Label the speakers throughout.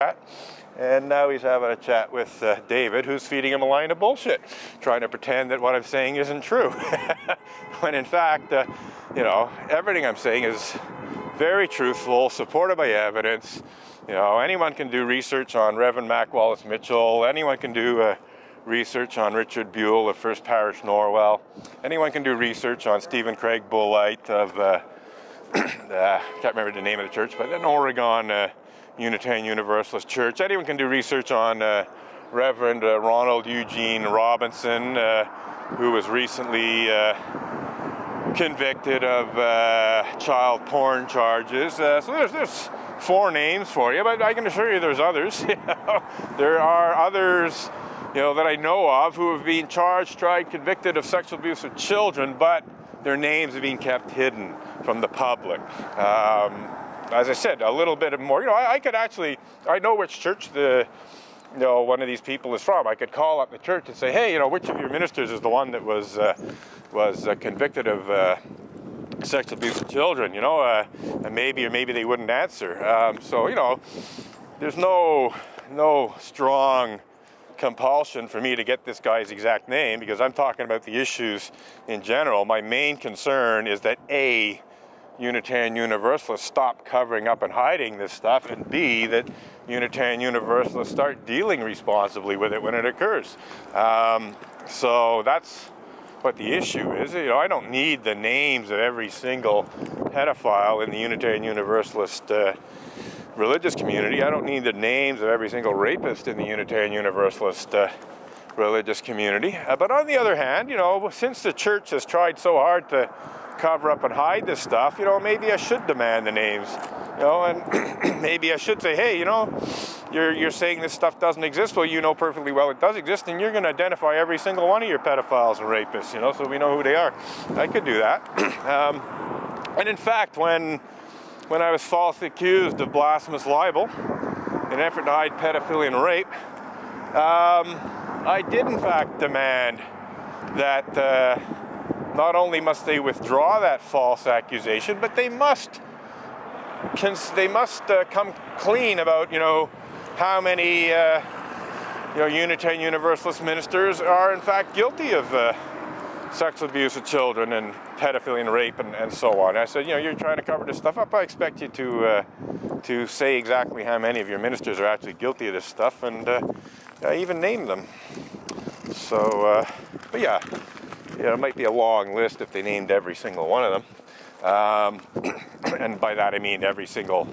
Speaker 1: And now he's having a chat with David, who's feeding him a line of bullshit, trying to pretend that what I'm saying isn't true. When in fact, you know, everything I'm saying is very truthful, supported by evidence. You know, anyone can do research on Reverend Mac Wallace Mitchell. Anyone can do research on Richard Buell of First Parish Norwell. Anyone can do research on Stephen Craig Bullite of, I can't remember the name of the church, but an Oregon Unitarian Universalist church. Anyone can do research on Reverend Ronald Eugene Robinson, who was recently convicted of child porn charges. So there's 4 names for you, but I can assure you there's others. You know? There are others, you know, that I know of who have been charged, tried, convicted of sexual abuse of children, but their names have been kept hidden from the public. As I said, a little bit more. You know, I could actually, I know which church one of these people is from. I could call up the church and say, hey, you know, which of your ministers is the one that was convicted of sexual abuse of children? You know, and maybe they wouldn't answer. So you know, there's no strong compulsion for me to get this guy's exact name because I'm talking about the issues in general. My main concern is that A, Unitarian Universalists stop covering up and hiding this stuff, and B, that Unitarian Universalists start dealing responsibly with it when it occurs. So that's what the issue is. You know, I don't need the names of every single pedophile in the Unitarian Universalist religious community. I don't need the names of every single rapist in the Unitarian Universalist religious community. But on the other hand, you know, since the church has tried so hard to cover up and hide this stuff, you know, maybe I should demand the names, you know, and maybe I should say, hey, you know, you're saying this stuff doesn't exist. Well, you know perfectly well it does exist, and you're going to identify every single one of your pedophiles and rapists, you know, so we know who they are. I could do that. And in fact, when I was falsely accused of blasphemous libel in an effort to hide pedophilia and rape, I did in fact demand that not only must they withdraw that false accusation, but they must come clean about, you know, how many you know, Unitarian Universalist ministers are in fact guilty of sexual abuse of children and pedophilia and rape and so on. I said, you know, you're trying to cover this stuff up. I expect you to say exactly how many of your ministers are actually guilty of this stuff, and even name them. So, but yeah. Yeah, it might be a long list if they named every single one of them. And by that I mean every single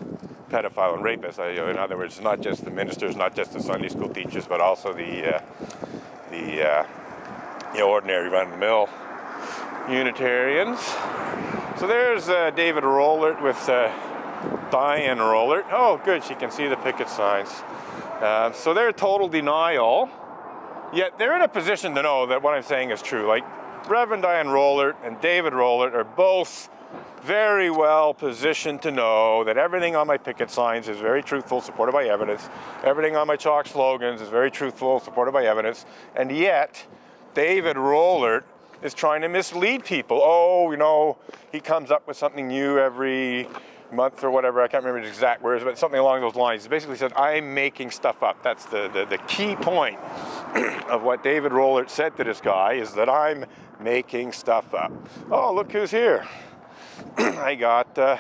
Speaker 1: pedophile and rapist. You know, in other words, not just the ministers, not just the Sunday school teachers, but also the you know, ordinary run-of-the-mill Unitarians. So there's David Rollert with Diane Rollert. Oh, good, she can see the picket signs. So they're total denial, yet they're in a position to know that what I'm saying is true. Like, Reverend Diane Rollert and David Rollert are both very well positioned to know that everything on my picket signs is very truthful, supported by evidence. Everything on my chalk slogans is very truthful, supported by evidence. And yet, David Rollert is trying to mislead people. Oh, you know, he comes up with something new every month or whatever. I can't remember the exact words, but something along those lines. He basically said, I'm making stuff up. That's the key point of what David Rollert said to this guy, is that I'm making stuff up. Oh, look who's here. I got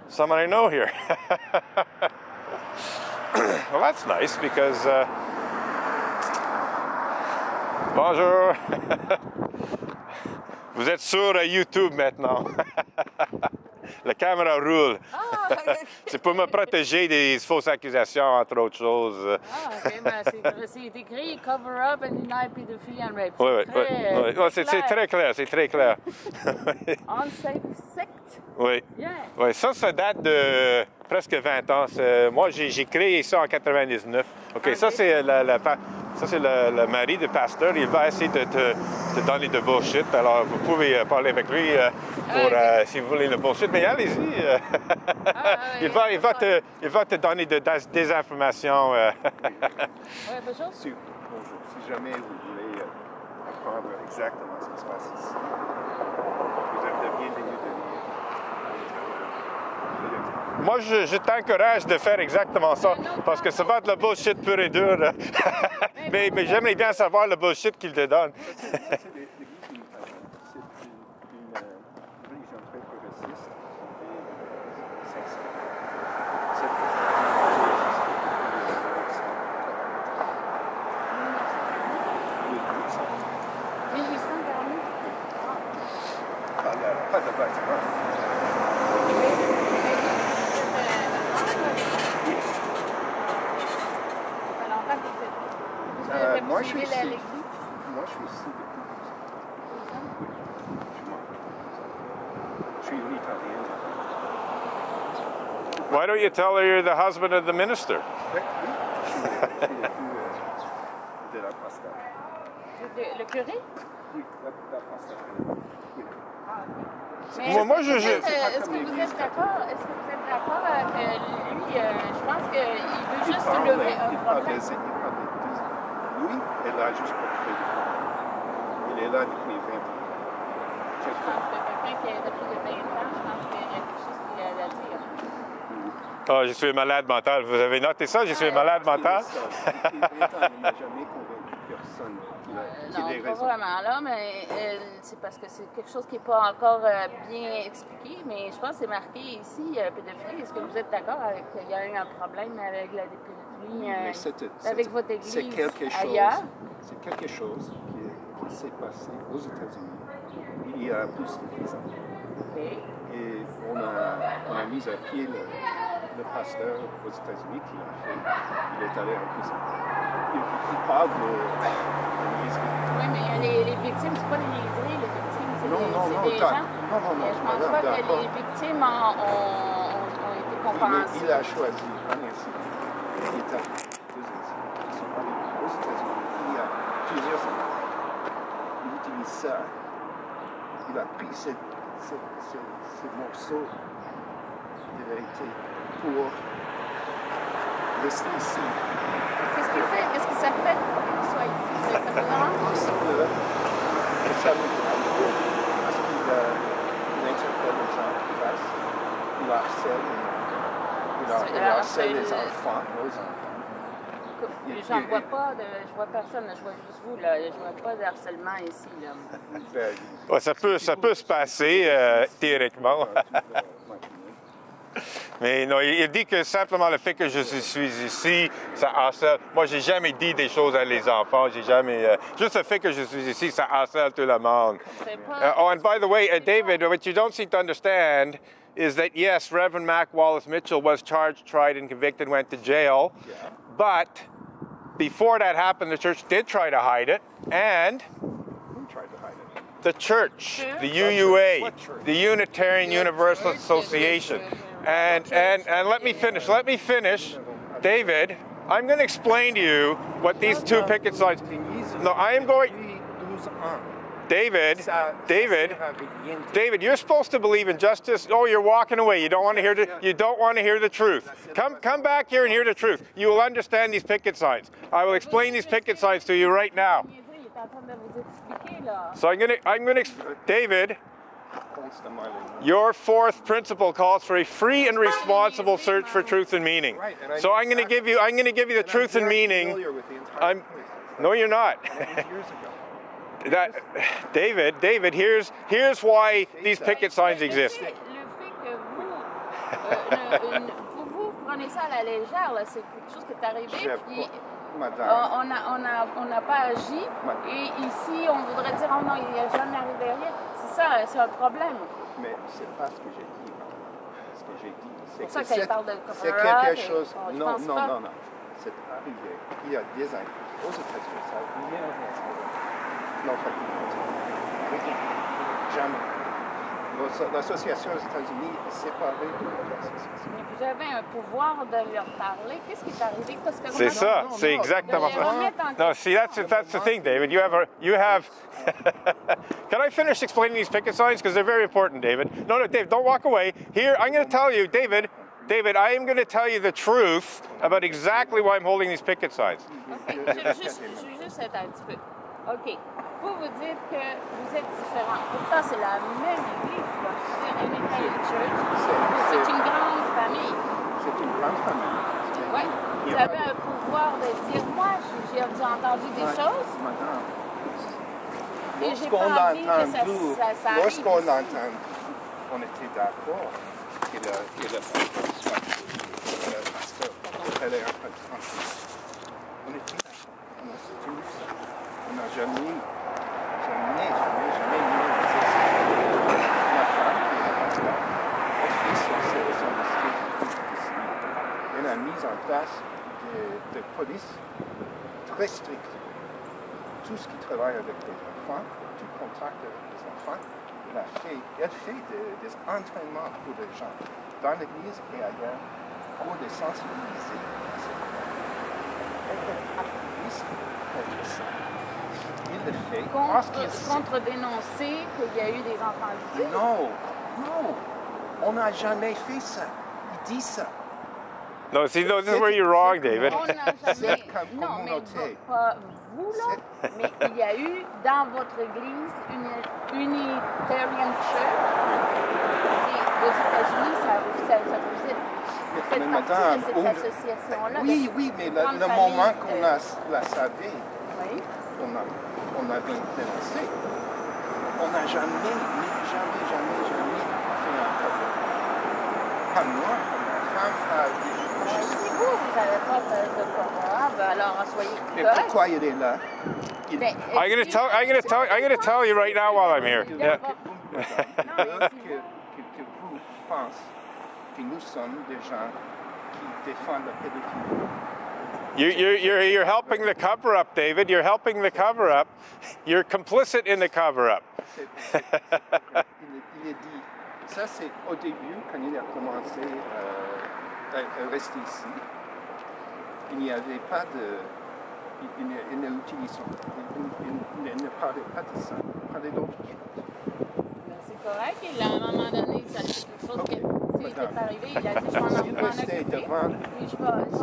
Speaker 1: someone I know here. Well, that's nice because bonjour. Vous êtes sur YouTube maintenant. La caméra roule. Ah, c'est pour me protéger des fausses accusations, entre autres choses.
Speaker 2: Ah, ok, mais c'est écrit cover up and deny pedophilia and rape.
Speaker 1: Oui, oui, c'est très clair, c'est très clair.
Speaker 2: Unsafe sect?
Speaker 1: Oui.
Speaker 2: Yeah.
Speaker 1: Oui, ça date de presque 20 ans. Moi, j'ai créé ça en 99. OK, ça c'est le mari du pasteur. Il va essayer de te donner de bullshit. Alors, vous pouvez parler avec lui pour, si vous voulez le bullshit. Mais allez-y. Il va te donner des informations.
Speaker 2: Oui, bonjour.
Speaker 3: Si jamais vous voulez apprendre exactement ce qui se passe ici, vous êtes le bienvenu de venir.
Speaker 1: Moi, je t'encourage de faire exactement ça, parce que ça va être le bullshit pur et dur. Là. mais j'aimerais bien savoir le bullshit qu'il te donne.
Speaker 3: C'est l'Église unitarienne. C'est une religion très progressiste et sincère. Pas de bâtiment. Moi, je suis ici. Moi, je suis ici depuis 12 ans. Je suis unitarien.
Speaker 1: Why don't you tell her you're the husband of the minister?
Speaker 3: Oui, je suis l'époux de la pasteur.
Speaker 2: Le curé?
Speaker 3: Oui, la pasteur. Oui.
Speaker 1: Mais moi,
Speaker 2: est-ce que vous êtes d'accord? Est-ce que vous êtes d'accord que lui, je pense qu'il veut juste lever un problème?
Speaker 3: Lui est là juste pour créer du problème. Il est là depuis 20 ans.
Speaker 2: Je pense que quelqu'un qui est depuis 20 ans, je pense qu'il y a quelque chose qu'il a à dire.
Speaker 1: Oh, je suis malade mental. Vous avez noté ça? Je suis malade mental?
Speaker 3: Depuis 20 ans, il n'a jamais convaincu personne qu'il ait
Speaker 2: Non, pas
Speaker 3: raison.
Speaker 2: vraiment là, mais c'est parce que c'est quelque chose qui n'est pas encore bien expliqué, mais je pense que c'est marqué ici, pédophilie. Est-ce que vous êtes d'accord avec qu'il y a eu un problème avec la pédophilie avec votre église ailleurs?
Speaker 3: C'est quelque chose qui s'est passé aux États-Unis il y a plus de 10 ans.
Speaker 2: Okay.
Speaker 3: Et on a mis à pied le pasteur aux États-Unis qui l'a fait. Il est allé en prison. Il parle de niaiserie.
Speaker 2: Oui, mais les victimes, c'est pas des niaiseries, les victimes, c'est des gens.
Speaker 3: Non,
Speaker 2: je pense pas que les victimes ont été compensées.
Speaker 3: Il a choisi un incident. Il est allé deux incidents. Ils sont allés aux États-Unis il y a plusieurs années. Il utilise ça. Il a pris ces morceaux de vérité pour rester ici.
Speaker 2: Qu'est-ce qu'il fait? Qu'est-ce que ça fait qu'il soit ici? Ça vous dérange?
Speaker 3: Parce que ça me dérange. Parce qu'il interpelle les gens qui passent. Il harcèle les enfants, nos enfants.
Speaker 2: J'en vois pas, je vois personne, je vois juste vous, là. Je vois pas de harcèlement ici, là.
Speaker 1: Ouais, ça peut se passer, théoriquement. Mais non, il dit que simplement le fait que je suis ici, ça harcèle. Moi, j'ai jamais dit des choses à les enfants. J'ai jamais. Juste le fait que je suis ici, ça harcèle tout le monde. Oh, and by the way, David, what you don't seem to understand is that yes, Reverend Mac Wallace Mitchell was charged, tried, and convicted, went to jail.
Speaker 3: Yeah.
Speaker 1: But before that happened, the church did try to hide it, and
Speaker 3: Who tried to hide it?
Speaker 1: the church, the UUA,
Speaker 3: What church?
Speaker 1: the Unitarian Universalist Association. And let me finish. David, I'm going to explain to you what these two picket signs. No, I am going. David, you're supposed to believe in justice. Oh, you're walking away. You don't want to hear the truth. Come back here and hear the truth. You will understand these picket signs. I will explain these picket signs to you right now. So I'm going to David, your fourth principle calls for a free and responsible search for truth and meaning. So I'm going to give you the truth and meaning. No, you're not. David, here's why these picket signs exist.
Speaker 2: Le fait que vous prenez ça à la légère, c'est quelque chose qui est arrivé, puis on n'a pas agi, et ici on voudrait dire oh non, il n'y a jamais arrivé rien. C'est ça, c'est un problème.
Speaker 3: Mais c'est pas ce que j'ai dit. Ce que j'ai dit,
Speaker 2: c'est pour ça qu'elle parle de
Speaker 3: c'est quelque chose. Non. C'est arrivé il y a des années aux États-Unis. Ça n'a rien à voir. Jamais. L'association aux États-Unis est séparée de l'association.
Speaker 2: Mais vous avez un pouvoir de leur parler. Qu'est-ce qui est arrivé?
Speaker 1: C'est ça, c'est exactement ça. No, see, that's the thing, David. You have. Can I finish explaining these picket signs because they're very important, David? No, David, don't walk away. Here, I'm going to tell you, David, I am going to tell you the truth about exactly why I'm holding these picket signs.
Speaker 2: Okay. Je veux juste être un petit peu. OK. Vous dites que vous êtes différents. Pourtant, c'est la même église. Unitarian Church. C'est une grande famille.
Speaker 3: C'est une grande famille.
Speaker 2: Oui. Vous avez un pouvoir de dire, moi, j'ai entendu des choses.
Speaker 3: Madame.
Speaker 2: Lorsqu'on a entendu,
Speaker 3: on était d'accord que le pasteur soit le pasteur. On était d'accord. On a soutenu ça. On n'a jamais mis ma femme, qui est pasteur, a fait son district. Elle a mis en place de police très stricte. Tout ce qui travaille avec les enfants, tout contact avec les enfants, elle fait des entraînements pour les gens, dans l'église et ailleurs, pour les sensibiliser à ce problème. Elle est activiste contre ça. Il le fait parce qu'il sait.
Speaker 2: Contre-dénoncer qu'il y a eu des enfants liés?
Speaker 3: Non, on n'a jamais fait ça. Il dit ça.
Speaker 1: No, see, no, this is where you're wrong, David.
Speaker 2: On n'a jamais... Non, mais pas vous, là, mais il y a eu dans votre église une Unitarian Church. Aux États-Unis, ça vous fait partie de cette association-là.
Speaker 3: Oui, mais le moment qu'on la savait, on a dénoncé. On n'a jamais fait un problème. Pas moi, ma femme,
Speaker 2: si vous n'avez pas de problème, alors soyez correct.
Speaker 3: Mais pourquoi il est là?
Speaker 1: I'm gonna tell you right now while I'm here. Yeah.
Speaker 3: Que vous pensez que nous sommes des gens qui défendent la pédophilie.
Speaker 1: You're helping the cover up, David. You're helping the cover up. You're complicit in the cover up.
Speaker 3: Il est dit. Ça, c'est au début, quand il a commencé à rester ici. Il n'y avait pas de... Il ne parlait pas de ça. Il parlait d'autre chose.
Speaker 2: C'est correct. Et à un moment donné, ça c'est quelque chose qui est arrivé. Il a dit, je m'en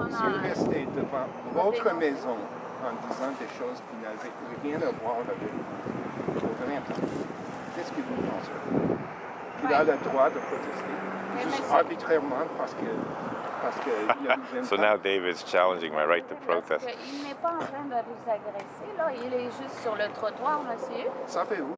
Speaker 3: S'il restait devant votre maison en disant des choses qui n'avaient rien à voir avec qu'est-ce que vous pensez? Il a le droit de protester. Juste arbitrairement parce que
Speaker 1: So now David's challenging my right to protest.
Speaker 2: Il n'est pas en train de vous agresser, là. Il est juste sur le trottoir, monsieur.
Speaker 3: Ça fait où?